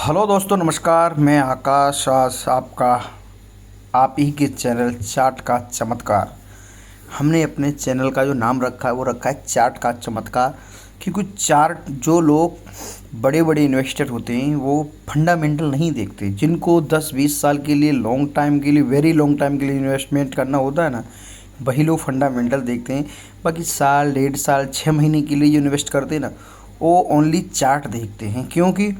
Hello दोस्तों, नमस्कार। मैं आकाश, आज आपका आप ही के चैनल चार्ट का चमत्कार। हमने अपने चैनल का जो नाम रखा है वो रखा है चार्ट का चमत्कार, क्योंकि चार्ट जो लोग बड़े बड़े इन्वेस्टर होते हैं वो फंडामेंटल नहीं देखते। जिनको 10-20 साल के लिए, लॉन्ग टाइम के लिए, वेरी लॉन्ग टाइम के लिए इन्वेस्टमेंट करना होता है ना, वही लोग फंडामेंटल देखते हैं। बाकी साल, 1.5 साल, 6 महीने के लिए जो इन्वेस्ट करते हैं ना, वो ओनली चार्ट देखते हैं। क्योंकि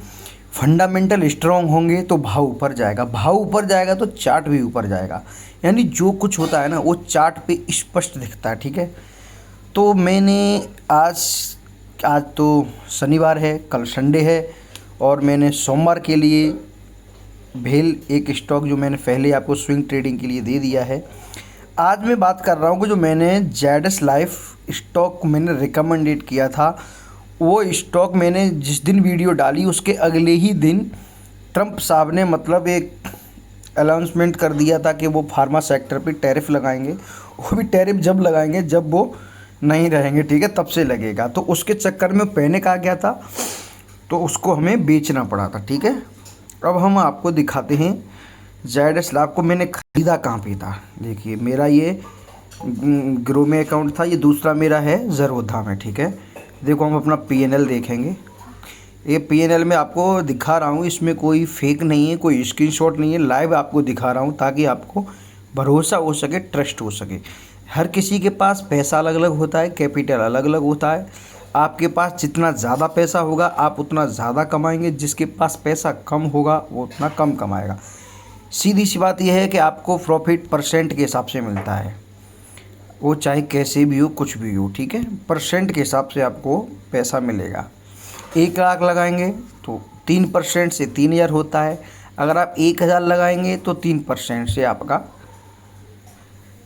फंडामेंटल स्ट्रांग होंगे तो भाव ऊपर जाएगा, भाव ऊपर जाएगा तो चार्ट भी ऊपर जाएगा। यानी जो कुछ होता है ना वो चार्ट पे स्पष्ट दिखता है। ठीक है, तो मैंने आज आज तो शनिवार है, कल संडे है, और मैंने सोमवार के लिए भेल एक स्टॉक जो मैंने पहले आपको स्विंग ट्रेडिंग के लिए दे दिया है। आज मैं बात कर रहा हूँ कि जो मैंने जेडएस लाइफ स्टॉक मैंने रिकमेंडेड किया था, वो स्टॉक मैंने जिस दिन वीडियो डाली उसके अगले ही दिन ट्रंप साहब ने मतलब एक अनाउंसमेंट कर दिया था कि वो फार्मा सेक्टर पे टैरिफ लगाएंगे। वो भी टैरिफ जब लगाएंगे जब वो नहीं रहेंगे, ठीक है, तब से लगेगा। तो उसके चक्कर में पैनिक आ गया था, तो उसको हमें बेचना पड़ा था। ठीक है, अब हम आपको दिखाते हैं जेडएस लाइफ को मैंने ख़रीदा कहाँ पे था। देखिए, मेरा ये ग्रो में अकाउंट था, ये दूसरा मेरा है ज़रोधा में। ठीक है, देखो हम अपना पीएनएल देखेंगे। ये पीएनएल में आपको दिखा रहा हूँ, इसमें कोई फेक नहीं है, कोई स्क्रीनशॉट नहीं है, लाइव आपको दिखा रहा हूँ ताकि आपको भरोसा हो सके, ट्रस्ट हो सके। हर किसी के पास पैसा अलग अलग होता है, कैपिटल अलग अलग होता है। आपके पास जितना ज़्यादा पैसा होगा आप उतना ज़्यादा कमाएंगे, जिसके पास पैसा कम होगा वो उतना कम कमाएगा। सीधी सी बात यह है कि आपको प्रॉफिट परसेंट के हिसाब से मिलता है, वो चाहे कैसे भी हो, कुछ भी हो। ठीक है, परसेंट के हिसाब से आपको पैसा मिलेगा। 1 लाख लगाएंगे तो 3% से 3,000 होता है। अगर आप 1,000 लगाएंगे तो 3% से आपका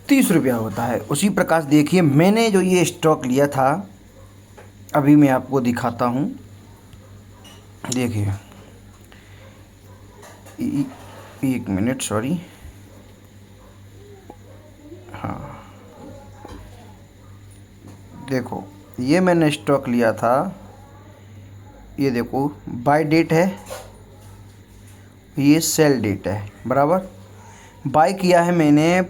30 रुपया होता है। उसी प्रकार देखिए, मैंने जो ये स्टॉक लिया था अभी मैं आपको दिखाता हूँ। देखिए, 1 मिनट, सॉरी। हाँ, देखो, ये मैंने स्टॉक लिया था, ये देखो बाय डेट है, ये सेल डेट है, बराबर। बाय किया है मैंने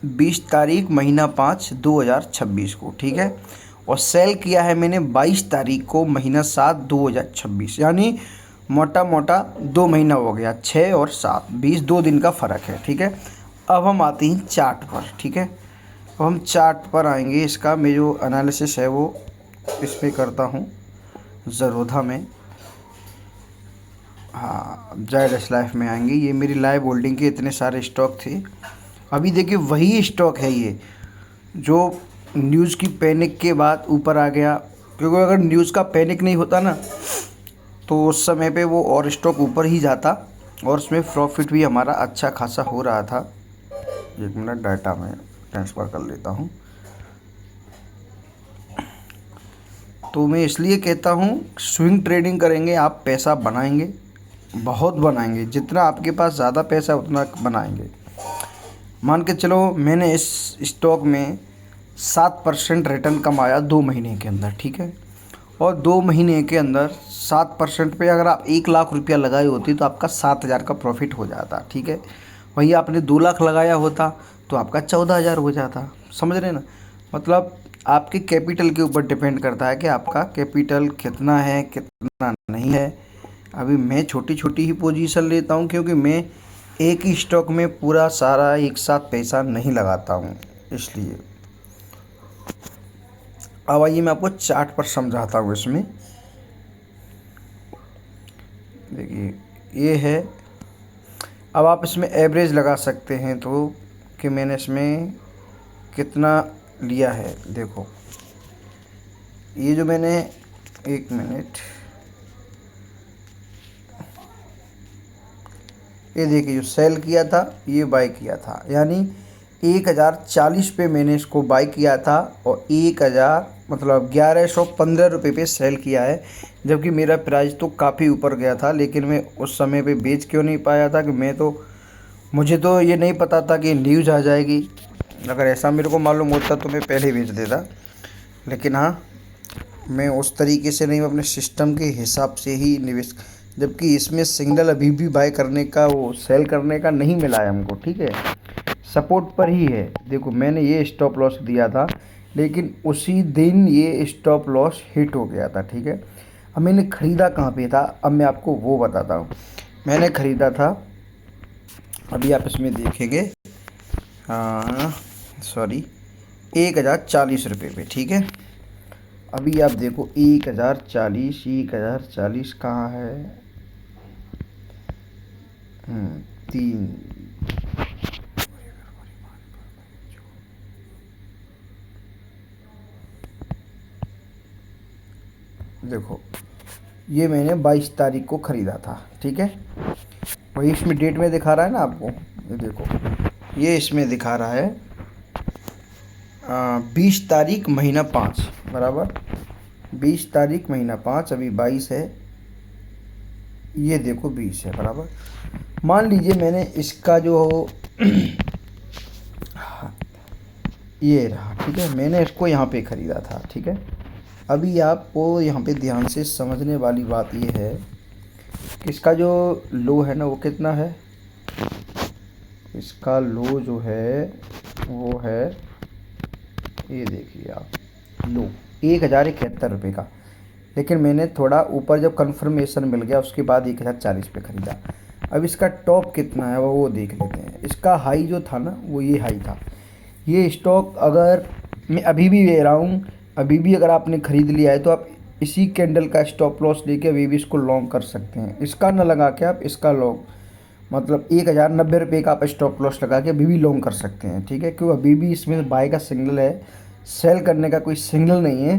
20 तारीख महीना 5 2026 को। ठीक है, और सेल किया है मैंने 22 तारीख को महीना 7 2026। यानी मोटा मोटा 2 महीना हो गया, 6 और 7, 2 दिन का फ़र्क है। ठीक है, अब हम आते हैं चार्ट पर। ठीक है, अब हम चार्ट पर आएंगे। इसका मैं जो एनालिसिस है वो इस पर करता हूँ ज़रोधा में। हाँ, जेडएस लाइफ में आएंगे। ये मेरी लाइव होल्डिंग के इतने सारे स्टॉक थे। अभी देखिए, वही स्टॉक है ये जो न्यूज़ की पैनिक के बाद ऊपर आ गया। क्योंकि अगर न्यूज़ का पैनिक नहीं होता ना तो उस समय पे वो और स्टॉक ऊपर ही जाता, और उसमें प्रॉफिट भी हमारा अच्छा खासा हो रहा था। 1 मिनट, डाटा में ट्रांसफ़र कर लेता हूँ। तो मैं इसलिए कहता हूँ, स्विंग ट्रेडिंग करेंगे आप पैसा बनाएंगे, बहुत बनाएंगे। जितना आपके पास ज़्यादा पैसा उतना बनाएंगे। मान के चलो मैंने इस स्टॉक में 7% रिटर्न कमाया 2 महीने के अंदर। ठीक है, और 2 महीने के अंदर 7% पे अगर आप 1 लाख रुपया लगाए होती तो आपका 7,000 का प्रॉफिट हो जाता। ठीक है, वही आपने 2 लाख लगाया होता तो आपका 14,000 हो जाता। समझ रहे ना, मतलब आपके कैपिटल के ऊपर डिपेंड करता है कि आपका कैपिटल कितना है, कितना नहीं है। अभी मैं छोटी छोटी ही पोजीशन लेता हूँ, क्योंकि मैं एक ही स्टॉक में पूरा सारा एक साथ पैसा नहीं लगाता हूँ, इसलिए। अब आइए मैं आपको चार्ट पर समझाता हूँ। इसमें देखिए, ये है। अब आप इसमें एवरेज लगा सकते हैं तो कि मैंने इसमें कितना लिया है। देखो, ये जो मैंने 1 मिनट, ये देखिए जो सेल किया था ये बाय किया था, यानी 1,040 पे मैंने इसको बाय किया था, और 1,000 मतलब 1,115 रुपये पे सेल किया है। जबकि मेरा प्राइस तो काफ़ी ऊपर गया था, लेकिन मैं उस समय पे बेच क्यों नहीं पाया था कि मुझे तो ये नहीं पता था कि न्यूज़ आ जाएगी। अगर ऐसा मेरे को मालूम होता तो मैं पहले ही बेच देता। लेकिन हाँ, मैं उस तरीके से नहीं, अपने सिस्टम के हिसाब से ही निवेश जबकि इसमें सिग्नल अभी भी बाय करने का, वो सेल करने का नहीं मिला है हमको, ठीक है, सपोर्ट पर ही है। देखो मैंने ये स्टॉप लॉस दिया था, लेकिन उसी दिन ये स्टॉप लॉस हिट हो गया था, ठीक है। अब मैंने ख़रीदा कहाँ पे था, अब मैं आपको वो बताता हूँ। मैंने ख़रीदा था, अभी आप इसमें देखेंगे, हाँ सॉरी, 1040 रुपये पे, ठीक है। अभी आप देखो 1040, 1040 कहाँ है, 3, देखो ये मैंने 22 तारीख को ख़रीदा था, ठीक है। वही इसमें डेट में दिखा रहा है ना आपको, ये देखो ये इसमें दिखा रहा है 20 तारीख महीना 5, बराबर 20 तारीख महीना 5, अभी 22 है, ये देखो 20 है, बराबर। मान लीजिए मैंने इसका जो ये रहा, ठीक है, मैंने इसको यहाँ पे ख़रीदा था, ठीक है। अभी आपको यहाँ पे ध्यान से समझने वाली बात ये है कि इसका जो लो है ना वो कितना है, इसका लो जो है वो है, ये देखिए आप, लो 1071 रुपये का। लेकिन मैंने थोड़ा ऊपर जब कंफर्मेशन मिल गया उसके बाद 1040 पे ख़रीदा। अब इसका टॉप कितना है वो देख लेते हैं। इसका हाई जो था ना वो ये हाई था। ये स्टॉक अगर मैं अभी भी ले रहा हूँ, अभी भी अगर आपने ख़रीद लिया है तो आप इसी कैंडल का स्टॉप लॉस लेके अभी भी इसको लॉन्ग कर सकते हैं। इसका ना लगा के आप इसका लॉन्ग, मतलब 1090 रुपये का आप स्टॉप लॉस लगा के अभी भी लॉन्ग कर सकते हैं, ठीक है। क्यों, अभी भी इसमें बाय का सिग्नल है, सेल करने का कोई सिग्नल नहीं है।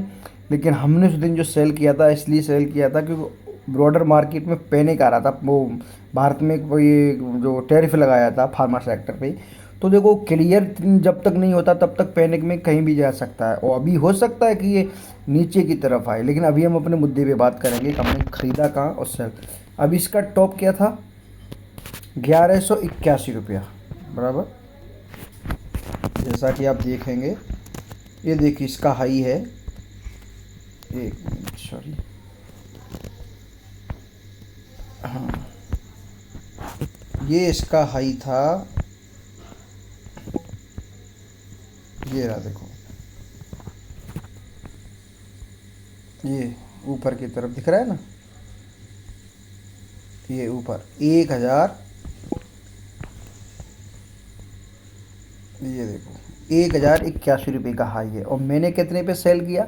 लेकिन हमने उस दिन जो सेल किया था इसलिए सेल किया था क्योंकि ब्रॉडर मार्केट में पैनिक आ रहा था। वो भारत में कोई जो टैरिफ लगाया था फार्मा सेक्टर पे, तो देखो क्लियर जब तक नहीं होता तब तक पैनिक में कहीं भी जा सकता है, और अभी हो सकता है कि ये नीचे की तरफ आए। लेकिन अभी हम अपने मुद्दे पे बात करेंगे कि हमने ख़रीदा कहाँ और सेल। अभी इसका टॉप क्या था, 1181 रुपया, बराबर। जैसा कि आप देखेंगे, ये देखिए इसका हाई है, एक मिनट सॉरी, हाँ ये इसका हाई था, ये रहा देखो, ये ऊपर की तरफ दिख रहा है ना, ये ऊपर 1000, ये देखो 1081 रुपये का हाई है। और मैंने कितने पे सेल किया,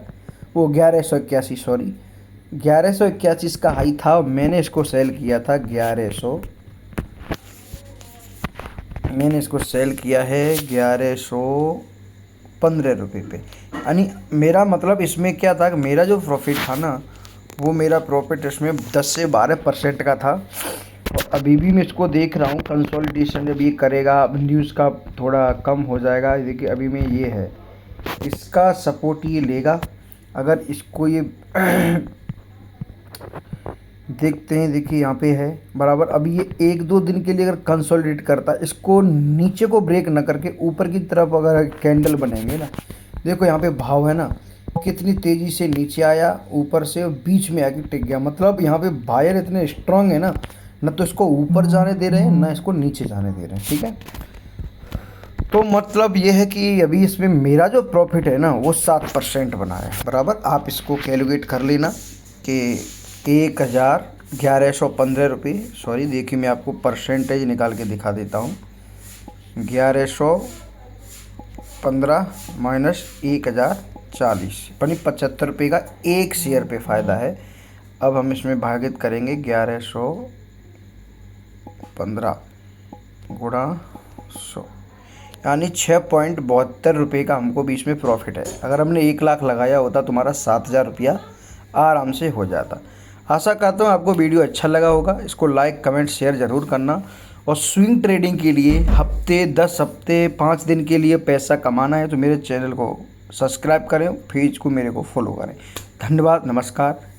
वो 1181, सॉरी 1181 का हाई था और मैंने इसको सेल किया था 1100, मैंने इसको सेल किया है 1115 रुपये पे। यानी मेरा मतलब इसमें क्या था कि मेरा जो प्रॉफिट था ना, वो मेरा प्रॉफिट इसमें 10 से 12% का था। और अभी भी मैं इसको देख रहा हूँ, कंसोलिडेशन जब ये करेगा, अब न्यूज़ का थोड़ा कम हो जाएगा। देखिए अभी में ये है, इसका सपोर्ट ये लेगा। अगर इसको ये देखते हैं, देखिए यहाँ पे है, बराबर। अभी ये 1-2 दिन के लिए अगर कंसोलिडेट करता है, इसको नीचे को ब्रेक ना करके ऊपर की तरफ अगर कैंडल बनेंगे ना, देखो यहाँ पे भाव है ना, कितनी तेज़ी से नीचे आया ऊपर से, बीच में आके टिक गया। मतलब यहाँ पे बायर इतने स्ट्रांग है ना तो इसको ऊपर जाने दे रहे हैं ना इसको नीचे जाने दे रहे हैं, ठीक है। तो मतलब ये है कि अभी इसमें मेरा जो प्रॉफिट है ना वो 7% बना है, बराबर। आप इसको कैलकुलेट कर लेना कि 1115 रुपये, सॉरी देखिए मैं आपको परसेंटेज निकाल के दिखा देता हूँ। 1115 माइनस 1040 यानी 75 रुपये का एक शेयर पे फ़ायदा है। अब हम इसमें भागित करेंगे 1115 गुणा 100, यानी 6.72 रुपये का हमको बीच में प्रॉफिट है। अगर हमने 1 लाख लगाया होता तुम्हारा 7000 रुपया आराम से हो जाता। आशा करता हूँ आपको वीडियो अच्छा लगा होगा। इसको लाइक कमेंट शेयर ज़रूर करना। और स्विंग ट्रेडिंग के लिए हफ्ते 10 हफ्ते 5 दिन के लिए पैसा कमाना है तो मेरे चैनल को सब्सक्राइब करें, पेज को मेरे को फॉलो करें। धन्यवाद, नमस्कार।